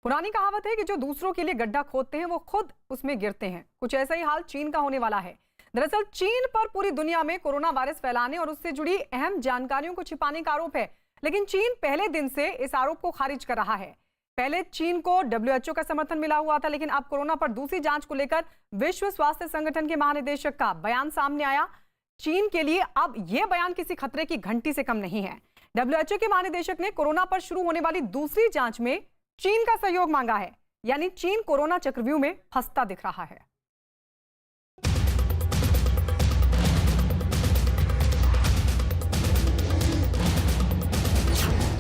पुरानी कहावत है कि जो दूसरों के लिए गड्ढा खोदते हैं वो खुद उसमें गिरते हैं। कुछ ऐसा ही हाल चीन का होने वाला है। दरअसल चीन पर पूरी दुनिया में कोरोना वायरस फैलाने और उससे जुड़ी अहम जानकारियों को छिपाने का आरोप है, लेकिन चीन पहले दिन से इस आरोप को खारिज कर रहा है। पहले चीन को WHO का समर्थन मिला हुआ था, लेकिन अब कोरोना पर दूसरी जांच को लेकर विश्व स्वास्थ्य संगठन के महानिदेशक का बयान सामने आया। चीन के लिए अब यह बयान किसी खतरे की घंटी से कम नहीं है। WHO के महानिदेशक ने कोरोना पर शुरू होने वाली दूसरी जांच में चीन का सहयोग मांगा है, यानी चीन कोरोना चक्रव्यूह में फंसता दिख रहा है।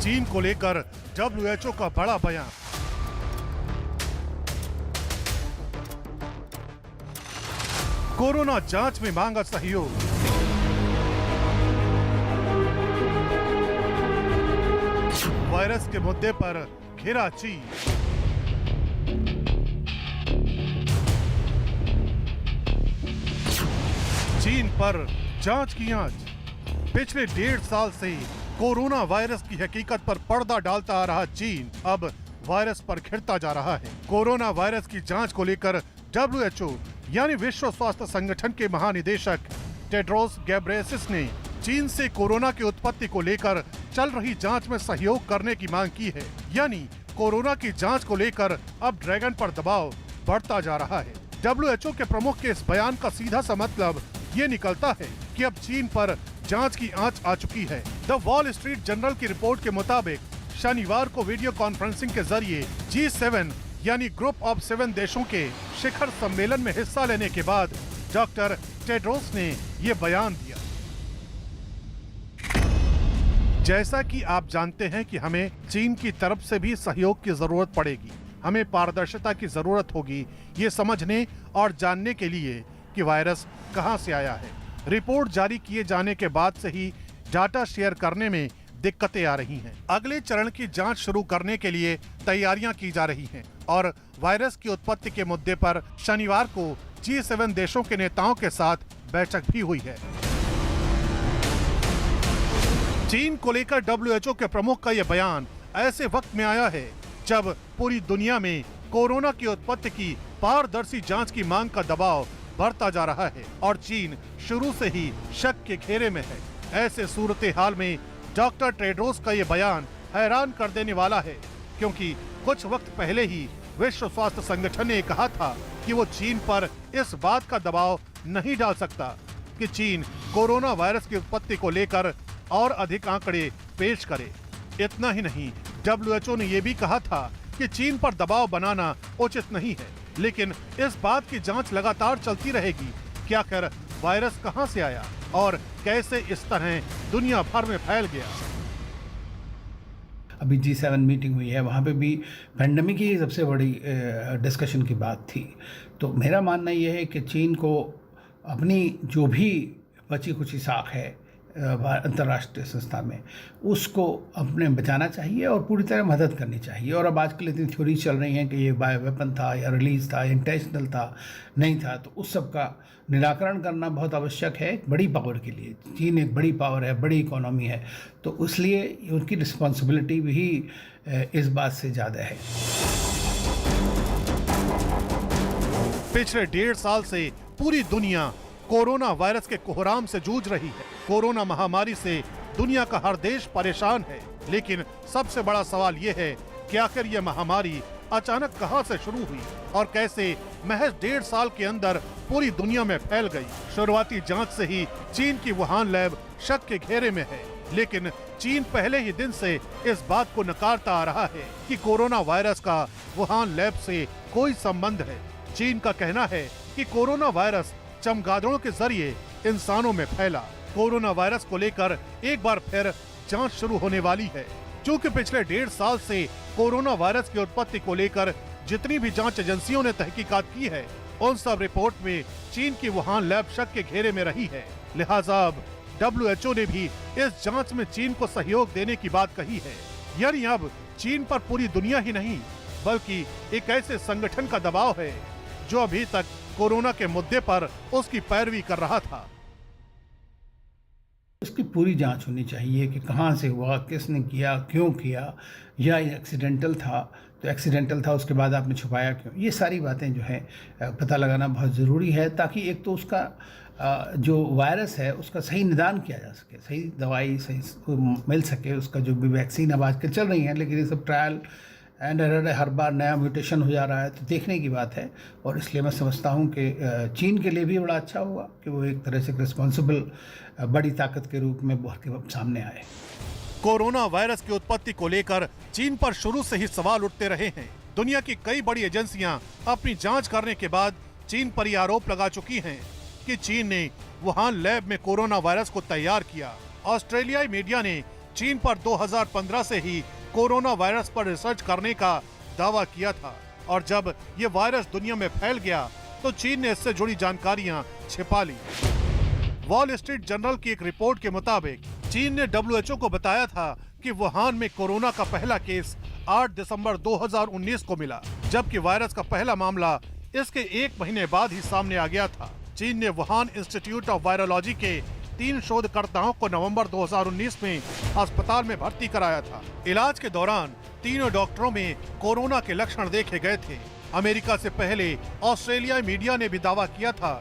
चीन को लेकर WHO का बड़ा बयान। कोरोना जांच में मांगा सहयोग। वायरस के मुद्दे पर घिरा चीन। चीन पर जांच की आंच। पिछले 1.5 साल से कोरोना वायरस की हकीकत पर पर्दा डालता आ रहा चीन अब वायरस पर घिरता जा रहा है। कोरोना वायरस की जांच को लेकर WHO यानी विश्व स्वास्थ्य संगठन के महानिदेशक टेड्रोस गैब्रेयेसस ने चीन से कोरोना की उत्पत्ति को लेकर चल रही जांच में सहयोग करने की मांग की है। यानी कोरोना की जांच को लेकर अब ड्रैगन पर दबाव बढ़ता जा रहा है। WHO के प्रमुख के इस बयान का सीधा सा मतलब ये निकलता है कि अब चीन पर जांच की आंच आ चुकी है। द वॉल स्ट्रीट जर्नल की रिपोर्ट के मुताबिक शनिवार को वीडियो कॉन्फ्रेंसिंग के जरिए G7 यानी ग्रुप ऑफ 7 देशों के शिखर सम्मेलन में हिस्सा लेने के बाद डॉक्टर टेड्रोस ने ये बयान दिया। जैसा कि आप जानते हैं कि हमें चीन की तरफ से भी सहयोग की जरूरत पड़ेगी। हमें पारदर्शिता की जरूरत होगी ये समझने और जानने के लिए कि वायरस कहां से आया है। रिपोर्ट जारी किए जाने के बाद से ही डाटा शेयर करने में दिक्कतें आ रही हैं। अगले चरण की जांच शुरू करने के लिए तैयारियां की जा रही हैं और वायरस की उत्पत्ति के मुद्दे पर शनिवार को G7 देशों के नेताओं के साथ बैठक भी हुई है। चीन को लेकर WHO के प्रमुख का यह बयान ऐसे वक्त में आया है जब पूरी दुनिया में कोरोना की उत्पत्ति की पारदर्शी जांच की मांग का दबाव बढ़ता जा रहा है और चीन शुरू से ही शक के घेरे में है। ऐसे सूरत हाल में डॉक्टर टेड्रोस का ये बयान हैरान कर देने वाला है, क्योंकि कुछ वक्त पहले ही विश्व स्वास्थ्य संगठन ने कहा था कि वो चीन पर इस बात का दबाव नहीं डाल सकता कि चीन कोरोना वायरस की उत्पत्ति को लेकर और अधिक आंकड़े पेश करे। इतना ही नहीं, WHO ने यह भी कहा था कि चीन पर दबाव बनाना उचित नहीं है, लेकिन इस बात की जांच लगातार चलती रहेगी कि आखिर वायरस कहां से आया और कैसे इस तरह दुनिया भर में फैल गया। अभी G7 मीटिंग हुई है, वहाँ पे भी पेंडेमिक ही सबसे बड़ी डिस्कशन की बात थी। तो मेरा मानना यह है कि चीन को अपनी जो भी बची खुची साख है अंतर्राष्ट्रीय संस्था में, उसको अपने बचाना चाहिए और पूरी तरह मदद करनी चाहिए। और अब आजकल इतनी थ्योरी चल रही हैं कि ये बायो वेपन था या रिलीज था, इंटेंशनल था, नहीं था, तो उस सब का निराकरण करना बहुत आवश्यक है एक बड़ी पावर के लिए। चीन एक बड़ी पावर है, बड़ी इकोनॉमी है, तो इसलिए उनकी रिस्पॉन्सिबिलिटी भी इस बात से ज़्यादा है। पिछले 1.5 साल से पूरी दुनिया कोरोना वायरस के कोहराम से जूझ रही है। कोरोना महामारी से दुनिया का हर देश परेशान है, लेकिन सबसे बड़ा सवाल ये है कि आखिर ये महामारी अचानक कहां से शुरू हुई और कैसे महज 1.5 साल के अंदर पूरी दुनिया में फैल गई। शुरुआती जांच से ही चीन की वुहान लैब शक के घेरे में है, लेकिन चीन पहले ही दिन से इस बात को नकारता आ रहा है कि कोरोना वायरस का वुहान लैब से कोई संबंध है। चीन का कहना है कि कोरोना वायरस चमगादड़ों के जरिए इंसानों में फैला। कोरोना वायरस को लेकर एक बार फिर जांच शुरू होने वाली है, क्योंकि पिछले 1.5 साल से कोरोना वायरस की उत्पत्ति को लेकर जितनी भी जांच एजेंसियों ने तहकीकात की है, उन सब रिपोर्ट में चीन की वुहान लैब शक के घेरे में रही है। लिहाजा अब WHO ने भी इस जांच में चीन को सहयोग देने की बात कही है। यानी अब चीन पर पूरी दुनिया ही नहीं, बल्कि एक ऐसे संगठन का दबाव है जो अभी तक कोरोना के मुद्दे पर उसकी पैरवी कर रहा था। उसकी पूरी जांच होनी चाहिए कि कहाँ से हुआ, किसने किया, क्यों किया, या एक्सीडेंटल था तो एक्सीडेंटल था उसके बाद आपने छुपाया क्यों। ये सारी बातें जो है पता लगाना बहुत ज़रूरी है, ताकि एक तो उसका जो वायरस है उसका सही निदान किया जा सके, सही दवाई सही मिल सके, उसका जो भी वैक्सीन अब आजकल चल रही हैं, लेकिन ये सब ट्रायल एंड एरर, हर बार नया म्यूटेशन हो जा रहा है, तो देखने की बात है। और इसलिए मैं समझता हूँ कि चीन के लिए भी बड़ा अच्छा हुआ कि वो एक तरह से रिस्पॉन्सिबल बड़ी ताकत के रूप में उभर के सामने आए। कोरोना वायरस की उत्पत्ति को लेकर चीन पर शुरू से ही सवाल उठते रहे हैं। दुनिया की कई बड़ी एजेंसियां अपनी जांच करने के बाद चीन पर यह आरोप लगा चुकी हैं कि चीन ने वुहान लैब में कोरोना वायरस को तैयार किया। ऑस्ट्रेलियाई मीडिया ने चीन पर 2015 से ही कोरोना वायरस पर रिसर्च करने का दावा किया था, और जब ये वायरस दुनिया में फैल गया तो चीन ने इससे जुड़ी जानकारियां छिपा ली। वॉल स्ट्रीट जर्नल की एक रिपोर्ट के मुताबिक चीन ने WHO को बताया था कि वुहान में कोरोना का पहला केस 8 दिसंबर 2019 को मिला, जबकि वायरस का पहला मामला इसके 1 महीने बाद ही सामने आ गया था। चीन ने वुहान इंस्टीट्यूट ऑफ वायरोलॉजी के 3 शोधकर्ताओं को नवंबर 2019 में अस्पताल में भर्ती कराया था। इलाज के दौरान तीनों डॉक्टरों में कोरोना के लक्षण देखे गए थे। अमेरिका से पहले ऑस्ट्रेलियाई मीडिया ने भी दावा किया था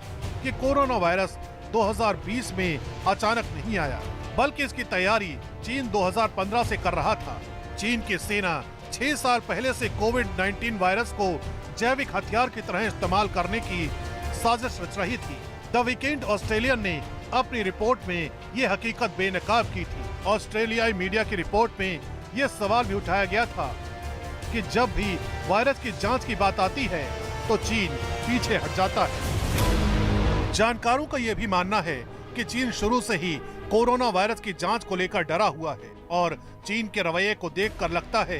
कि कोरोना वायरस 2020 में अचानक नहीं आया, बल्कि इसकी तैयारी चीन 2015 से कर रहा था। चीन की सेना 6 साल पहले से कोविड-19 वायरस को जैविक हथियार की तरह इस्तेमाल करने की साजिश रच रही थी। द वीकेंड ऑस्ट्रेलियन ने अपनी रिपोर्ट में ये हकीकत बेनकाब की थी। ऑस्ट्रेलियाई मीडिया की रिपोर्ट में ये सवाल भी उठाया गया था कि जब भी वायरस की जांच की बात आती है तो चीन पीछे हट जाता है। जानकारों का यह भी मानना है कि चीन शुरू से ही कोरोना वायरस की जांच को लेकर डरा हुआ है, और चीन के रवैये को देखकर लगता है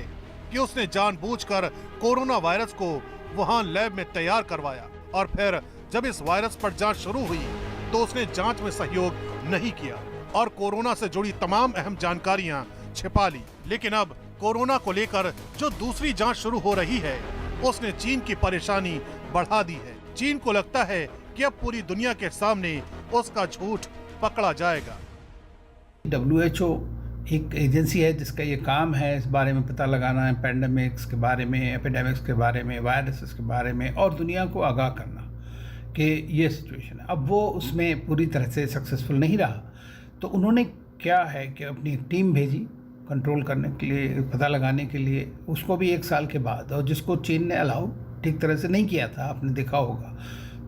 कि उसने जानबूझकर कोरोना वायरस को वुहान लैब में तैयार करवाया, और फिर जब इस वायरस पर जांच शुरू हुई तो उसने जांच में सहयोग नहीं किया और कोरोना से जुड़ी तमाम अहम जानकारियां छिपा ली। लेकिन अब कोरोना को लेकर जो दूसरी जांच शुरू हो रही है उसने चीन की परेशानी बढ़ा दी है। चीन को लगता है कि अब पूरी दुनिया के सामने उसका झूठ पकड़ा जाएगा। WHO एक एजेंसी है जिसका ये काम है इस बारे में पता लगाना है, पैंडेमिक्स के बारे में, एपिडेमिक्स के बारे में, वायरसेस के बारे में, और दुनिया को आगाह करना कि ये सिचुएशन है। अब वो उसमें पूरी तरह से सक्सेसफुल नहीं रहा, तो उन्होंने क्या है कि अपनी एक टीम भेजी कंट्रोल करने के लिए, पता लगाने के लिए, उसको भी 1 साल के बाद, और जिसको चीन ने अलाउ ठीक तरह से नहीं किया था, आपने देखा होगा।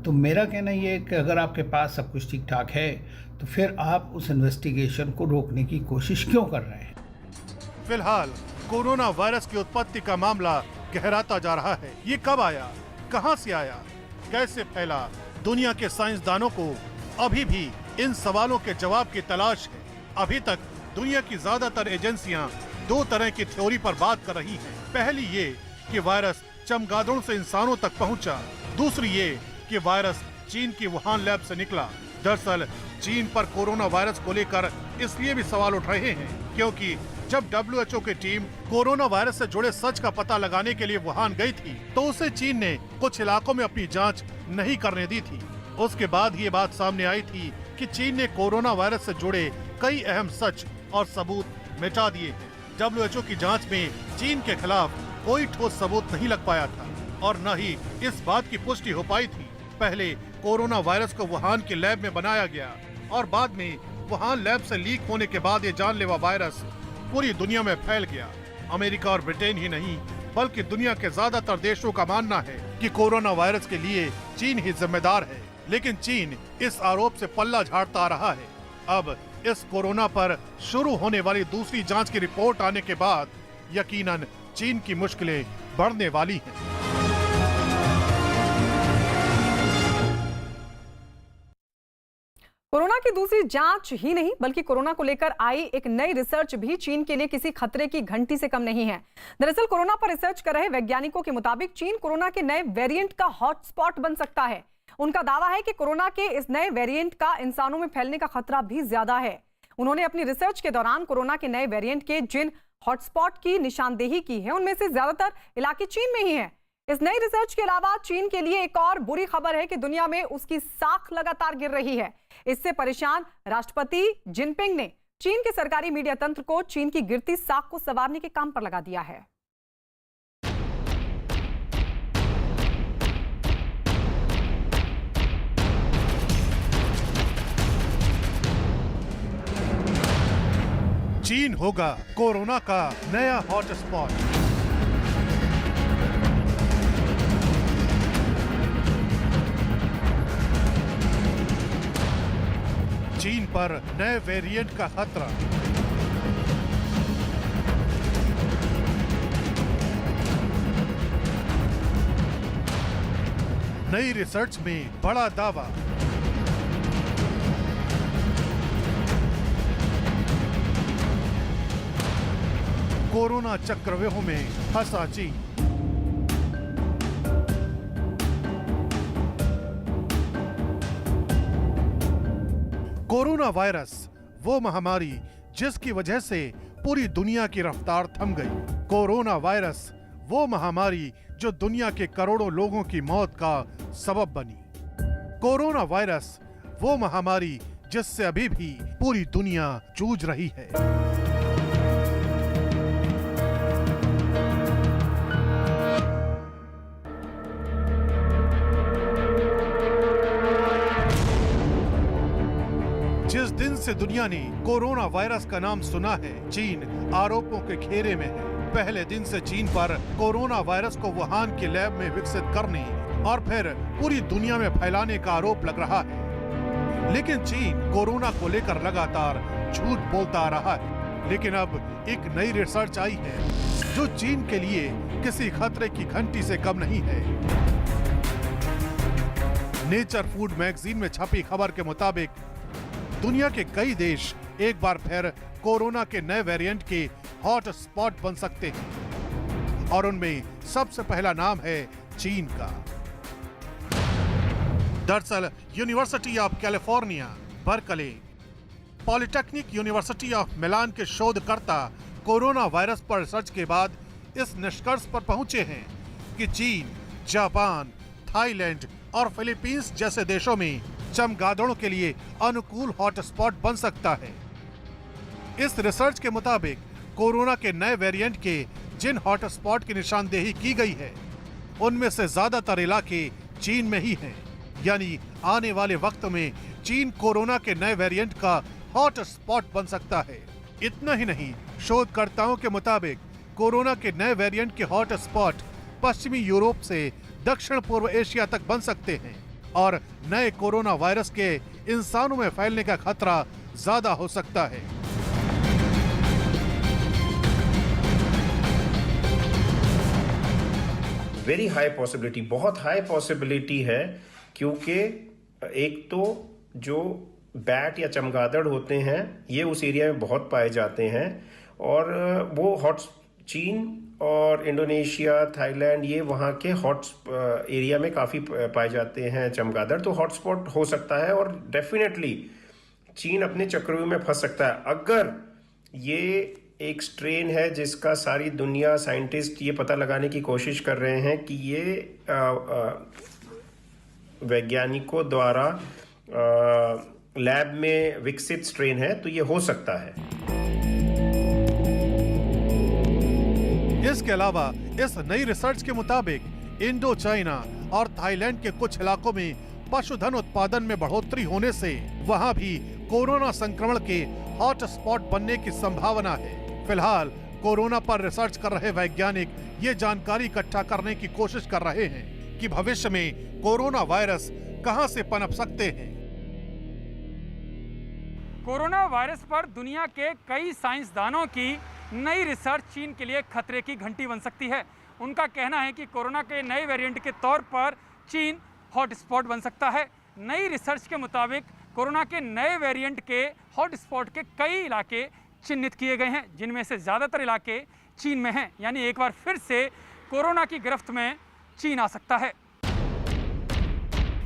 तो मेरा कहना ये है कि अगर आपके पास सब कुछ ठीक ठाक है तो फिर आप उस इन्वेस्टिगेशन को रोकने की कोशिश क्यों कर रहे हैं। फिलहाल कोरोना वायरस की उत्पत्ति का मामला गहराता जा रहा है। ये कब आया, कहां से आया, कैसे फैला, दुनिया के साइंसदानों को अभी भी इन सवालों के जवाब की तलाश है। अभी तक दुनिया की ज्यादातर एजेंसियां 2 तरह की थ्योरी पर बात कर रही हैं। पहली ये कि वायरस चमगादड़ों से इंसानों तक पहुंचा, दूसरी ये कि वायरस चीन की वुहान लैब से निकला। दरअसल चीन पर कोरोना वायरस को लेकर इसलिए भी सवाल उठ रहे हैं क्योंकि जब WHO की टीम कोरोना वायरस से जुड़े सच का पता लगाने के लिए वुहान गई थी तो उसे चीन ने कुछ इलाकों में अपनी जांच नहीं करने दी थी। उसके बाद ये बात सामने आई थी कि चीन ने कोरोना वायरस से जुड़े कई अहम सच और सबूत मिटा दिए हैं। WHO की जांच में चीन के खिलाफ कोई ठोस सबूत नहीं लग पाया था और न ही इस बात की पुष्टि हो पाई थी। पहले कोरोना वायरस को वुहान के लैब में बनाया गया और बाद में वुहान लैब से लीक होने के बाद ये जानलेवा वायरस पूरी दुनिया में फैल गया। अमेरिका और ब्रिटेन ही नहीं बल्कि दुनिया के ज्यादातर देशों का मानना है कि कोरोना वायरस के लिए चीन ही जिम्मेदार है, लेकिन चीन इस आरोप से पल्ला झाड़ता आ रहा है। अब इस कोरोना पर शुरू होने वाली दूसरी जांच की रिपोर्ट आने के बाद यकीनन चीन की मुश्किलें बढ़ने वाली हैं। कोरोना की दूसरी जांच ही नहीं बल्कि कोरोना को लेकर आई एक नई रिसर्च भी चीन के लिए किसी खतरे की घंटी से कम नहीं है। दरअसल कोरोना पर रिसर्च कर रहे वैज्ञानिकों के मुताबिक चीन कोरोना के नए वेरिएंट का हॉटस्पॉट बन सकता है। उनका दावा है कि कोरोना के इस नए वेरिएंट का इंसानों में फैलने का खतरा भी ज्यादा है। उन्होंने अपनी रिसर्च के दौरान कोरोना के नए वेरिएंट के जिन हॉटस्पॉट की निशानदेही की है उनमें से ज्यादातर इलाके चीन में ही है। इस नई रिसर्च के अलावा चीन के लिए एक और बुरी खबर है कि दुनिया में उसकी साख लगातार गिर रही है। इससे परेशान राष्ट्रपति जिनपिंग ने चीन के सरकारी मीडिया तंत्र को चीन की गिरती साख को संवारने के काम पर लगा दिया है। चीन होगा कोरोना का नया हॉटस्पॉट। चीन पर नए वेरिएंट का खतरा। नई रिसर्च में बड़ा दावा। कोरोना चक्रव्यूह में फंसा चीन। कोरोना वायरस वो महामारी जिसकी वजह से पूरी दुनिया की रफ्तार थम गई। कोरोना वायरस वो महामारी जो दुनिया के करोड़ों लोगों की मौत का सबब बनी। कोरोना वायरस वो महामारी जिससे अभी भी पूरी दुनिया जूझ रही है। जिस दिन से दुनिया ने कोरोना वायरस का नाम सुना है, चीन आरोपों के घेरे में है। पहले दिन से चीन पर कोरोना वायरस को वुहान के लैब में विकसित करने और फिर पूरी दुनिया में फैलाने का आरोप लग रहा है। लेकिन चीन कोरोना को लेकर लगातार झूठ बोलता आ रहा है। लेकिन अब एक नई रिसर्च आई है जो चीन के लिए किसी खतरे की घंटी से कम नहीं है। नेचर फूड मैगजीन में छपी खबर के मुताबिक दुनिया के कई देश एक बार फिर कोरोना के नए वेरिएंट के हॉट स्पॉट बन सकते हैं और उनमें सबसे पहला नाम है चीन का। दरअसल university of California, Berkeley, polytechnic university of Milan के शोधकर्ता कोरोना वायरस पर रिसर्च के बाद इस निष्कर्ष पर पहुंचे हैं कि चीन, जापान, थाईलैंड और फिलीपींस जैसे देशों में चमगादड़ों के लिए अनुकूल हॉटस्पॉट बन सकता है। इस रिसर्च के मुताबिक कोरोना के नए वेरिएंट के जिन हॉटस्पॉट की निशानदेही की गई है उनमें से ज्यादातर इलाके चीन में ही हैं। यानी आने वाले वक्त में चीन कोरोना के नए वेरिएंट का हॉटस्पॉट बन सकता है। इतना ही नहीं, शोधकर्ताओं के मुताबिक कोरोना के नए वेरिएंट के हॉटस्पॉट पश्चिमी यूरोप से दक्षिण पूर्व एशिया तक बन सकते हैं और नए कोरोना वायरस के इंसानों में फैलने का खतरा ज्यादा हो सकता है। वेरी हाई पॉसिबिलिटी, बहुत हाई पॉसिबिलिटी है, क्योंकि एक तो जो बैट या चमगादड़ होते हैं ये उस एरिया में बहुत पाए जाते हैं और वो चीन और इंडोनेशिया, थाईलैंड, ये वहाँ के हॉट एरिया में काफ़ी पाए जाते हैं चमगादड़। तो हॉटस्पॉट हो सकता है और डेफिनेटली चीन अपने चक्रव्यूह में फंस सकता है। अगर ये एक स्ट्रेन है जिसका सारी दुनिया, साइंटिस्ट ये पता लगाने की कोशिश कर रहे हैं कि ये वैज्ञानिकों द्वारा लैब में विकसित स्ट्रेन है, तो ये हो सकता है। इसके अलावा इस नई रिसर्च के मुताबिक इंडो चाइना और थाईलैंड के कुछ इलाकों में पशुधन उत्पादन में बढ़ोतरी होने से वहां भी कोरोना संक्रमण के हॉट स्पॉट बनने की संभावना है। फिलहाल कोरोना पर रिसर्च कर रहे वैज्ञानिक ये जानकारी इकट्ठा करने की कोशिश कर रहे हैं कि भविष्य में कोरोना वायरस कहां से पनप सकते हैं। कोरोना वायरस पर दुनिया के कई साइंसदानों की नई रिसर्च चीन के लिए खतरे की घंटी बन सकती है। उनका कहना है कि कोरोना के नए वेरिएंट के तौर पर चीन हॉटस्पॉट बन सकता है। नई रिसर्च के मुताबिक कोरोना के नए वेरिएंट के हॉटस्पॉट के कई इलाके चिन्हित किए गए हैं, जिनमें से ज़्यादातर इलाके चीन में हैं। यानी एक बार फिर से कोरोना की गिरफ्त में चीन आ सकता है।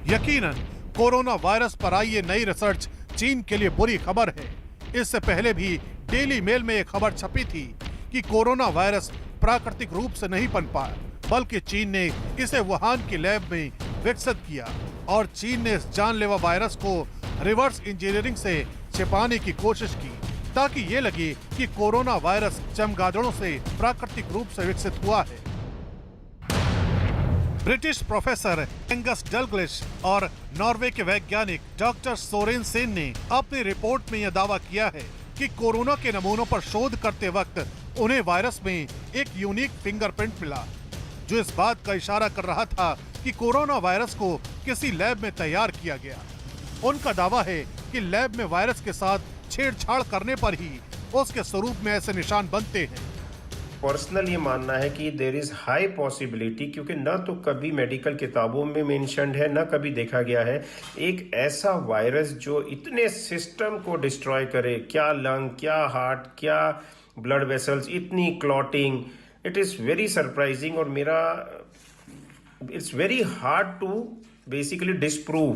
यकीनन कोरोना वायरस पर आई ये नई रिसर्च चीन के लिए बुरी खबर है। इससे पहले भी डेली मेल में एक खबर छपी थी कि कोरोना वायरस प्राकृतिक रूप से नहीं पनपा, बल्कि चीन ने इसे वुहान की लैब में विकसित किया और चीन ने इस जानलेवा वायरस को रिवर्स इंजीनियरिंग से छिपाने की कोशिश की ताकि ये लगे कि कोरोना वायरस चमगादड़ों से प्राकृतिक रूप से विकसित हुआ है। ब्रिटिश प्रोफेसर एंगस डलग्लिश और नॉर्वे के वैज्ञानिक डॉक्टर सोरेनसेन ने अपनी रिपोर्ट में यह दावा किया है कि कोरोना के नमूनों पर शोध करते वक्त उन्हें वायरस में एक यूनिक फिंगरप्रिंट मिला, जो इस बात का इशारा कर रहा था कि कोरोना वायरस को किसी लैब में तैयार किया गया। उनका दावा है कि लैब में वायरस के साथ छेड़छाड़ करने पर ही उसके स्वरूप में ऐसे निशान बनते हैं। पर्सनल ये मानना है कि देयर इज हाई पॉसिबिलिटी, क्योंकि न तो कभी मेडिकल किताबों में मेंशन्ड है न कभी देखा गया है एक ऐसा वायरस जो इतने सिस्टम को डिस्ट्रॉय करे, क्या लंग, क्या हार्ट, क्या ब्लड वेसल्स, इतनी clotting. It is very surprising और मेरा it's very hard to basically disprove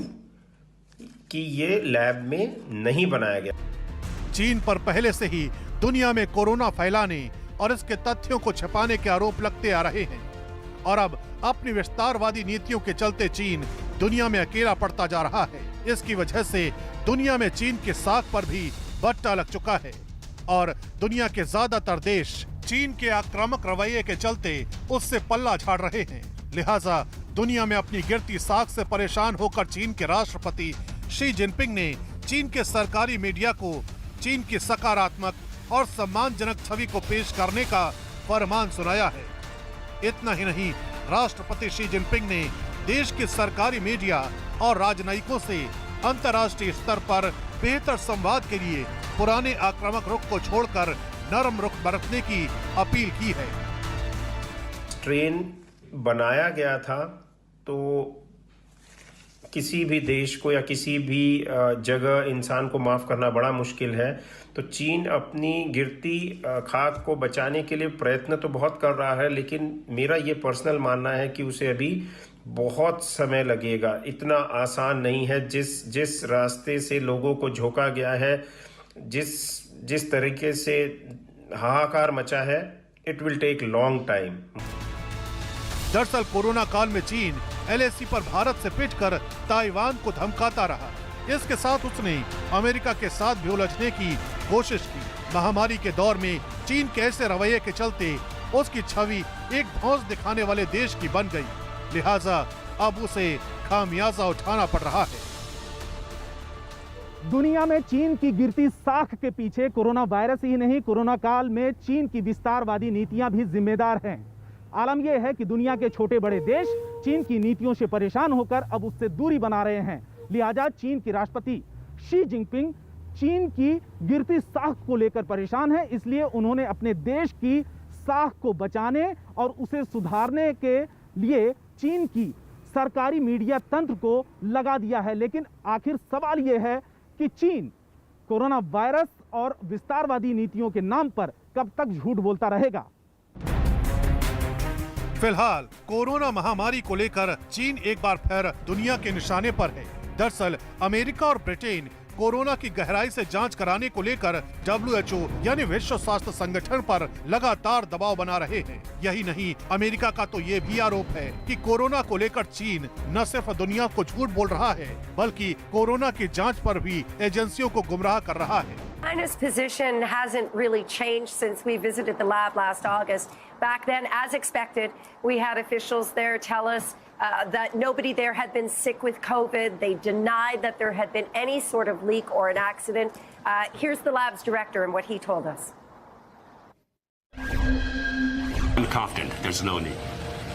कि ये लैब में नहीं बनाया गया। चीन पर पहले से ही दुनिया में कोरोना फैलाने और इसके तथ्यों को छिपाने के आरोप लगते आ रहे हैं और अब अपनी विस्तारवादी नीतियों के चलते चीन दुनिया में अकेला पड़ता जा रहा है। इसकी वजह से दुनिया में चीन के साख पर भी बट्टा लग चुका है और दुनिया के ज्यादातर देश चीन के आक्रामक रवैये के चलते उससे पल्ला झाड़ रहे हैं। लिहाजा दुनिया में अपनी गिरती साख से परेशान होकर चीन के राष्ट्रपति शी जिनपिंग ने चीन के सरकारी मीडिया को चीन की सकारात्मक और सम्मानजनक छवि को पेश करने का फरमान सुनाया है। इतना ही नहीं, राष्ट्रपति शी जिनपिंग ने देश के सरकारी मीडिया और राजनयिकों से अंतर्राष्ट्रीय स्तर पर बेहतर संवाद के लिए पुराने आक्रामक रुख को छोड़कर नरम रुख बरतने की अपील की है। ट्रेन बनाया गया था तो किसी भी देश को या किसी भी जगह इंसान को माफ़ करना बड़ा मुश्किल है, तो चीन अपनी गिरती खाक को बचाने के लिए प्रयत्न तो बहुत कर रहा है, लेकिन मेरा ये पर्सनल मानना है कि उसे अभी बहुत समय लगेगा। इतना आसान नहीं है। जिस रास्ते से लोगों को झोंका गया है, जिस तरीके से हाहाकार मचा है, it will take long time. दरअसल कोरोना काल में चीन LAC पर भारत से पिटकर ताइवान को धमकाता रहा। इसके साथ उसने अमेरिका के साथ भी उलझने की कोशिश की। महामारी के दौर में चीन के ऐसे रवैये के चलते उसकी छवि एक धौंस दिखाने वाले देश की बन गई। लिहाजा अब उसे खामियाजा उठाना पड़ रहा है। दुनिया में चीन की गिरती साख के पीछे कोरोना वायरस ही नहीं, कोरोना काल में चीन की विस्तारवादी नीतियां भी जिम्मेदार हैं। आलम यह है कि दुनिया के छोटे बड़े देश चीन की नीतियों से परेशान होकर अब उससे दूरी बना रहे हैं। लिहाजा चीन की राष्ट्रपति शी जिनपिंग चीन की गिरती साख को लेकर परेशान है, इसलिए उन्होंने अपने देश की साख को बचाने और उसे सुधारने के लिए चीन की सरकारी मीडिया तंत्र को लगा दिया है। लेकिन आखिर सवाल यह है कि चीन कोरोना वायरस और विस्तारवादी नीतियों के नाम पर कब तक झूठ बोलता रहेगा। फिलहाल कोरोना महामारी को लेकर चीन एक बार फिर दुनिया के निशाने पर है। दरअसल अमेरिका और ब्रिटेन कोरोना की गहराई से जांच कराने को लेकर WHO यानी विश्व स्वास्थ्य संगठन पर लगातार दबाव बना रहे हैं। यही नहीं, अमेरिका का तो ये भी आरोप है कि कोरोना को लेकर चीन न सिर्फ दुनिया को झूठ बोल रहा है, बल्कि कोरोना की जांच पर भी एजेंसियों को गुमराह कर रहा है। China's position hasn't really changed since we visited the lab last August. Back then, as expected, we had officials there tell us that nobody there had been sick with COVID. They denied that there had been any sort of leak or an accident. Here's the lab's director and what he told us. I'm confident there's no need.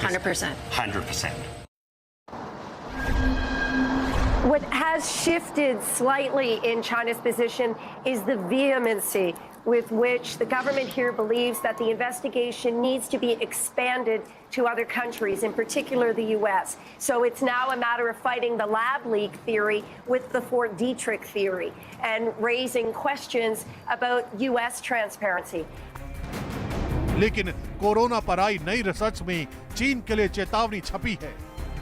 100%. 100%. What has shifted slightly in China's position is the vehemency with which the government here believes that the investigation needs to be expanded to other countries, in particular the U.S. So it's now a matter of fighting the lab leak theory with the Fort Detrick theory and raising questions about U.S. transparency. लेकिन corona पर आई नई research में चीन के लिए चेतावनी छपी है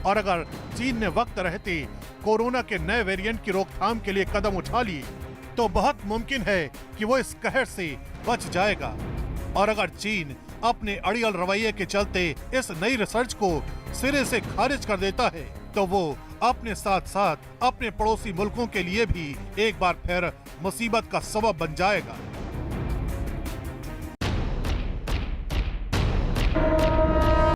और अगर चीन ने वक्त रहते कोरोना के नए वेरिएंट की रोकथाम के लिए कदम उठा लिए तो बहुत मुमकिन है कि वो इस कहर से बच जाएगा। और अगर चीन अपने अड़ियल रवैये के चलते इस नई रिसर्च को सिरे से खारिज कर देता है, तो वो अपने साथ साथ अपने पड़ोसी मुल्कों के लिए भी एक बार फिर मुसीबत का सबब बन जाएगा।